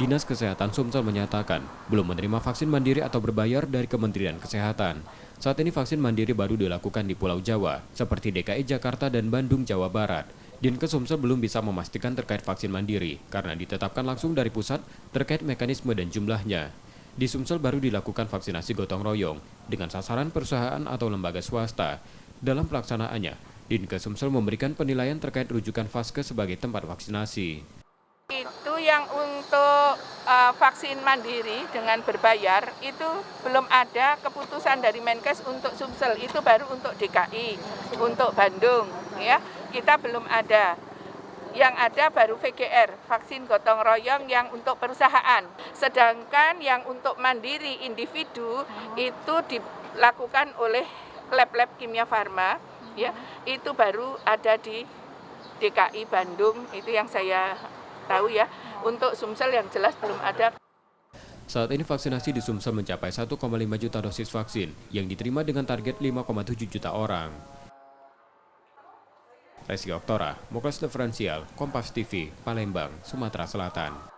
Dinas Kesehatan Sumsel menyatakan belum menerima vaksin mandiri atau berbayar dari Kementerian Kesehatan. Saat ini vaksin mandiri baru dilakukan di Pulau Jawa, seperti DKI Jakarta dan Bandung, Jawa Barat. Dinkes Sumsel belum bisa memastikan terkait vaksin mandiri karena ditetapkan langsung dari pusat terkait mekanisme dan jumlahnya. Di Sumsel baru dilakukan vaksinasi gotong royong dengan sasaran perusahaan atau lembaga swasta. Dalam pelaksanaannya, Dinkes Sumsel memberikan penilaian terkait rujukan Vaskes sebagai tempat vaksinasi. Itu yang untuk vaksin mandiri dengan berbayar itu belum ada keputusan dari Menkes untuk Sumsel, itu baru untuk DKI, untuk Bandung ya. Kita belum ada. Yang ada baru VGR, vaksin gotong royong yang untuk perusahaan. Sedangkan yang untuk mandiri individu itu dilakukan oleh lab-lab Kimia Farma ya. Itu baru ada di DKI Bandung, itu yang saya tahu ya. Untuk Sumsel yang jelas belum ada. Saat ini vaksinasi di Sumsel mencapai 1,5 juta dosis vaksin yang diterima dengan target 5,7 juta orang. Resi Oktora, Mokles Diferensial, Kompas TV, Palembang, Sumatera Selatan.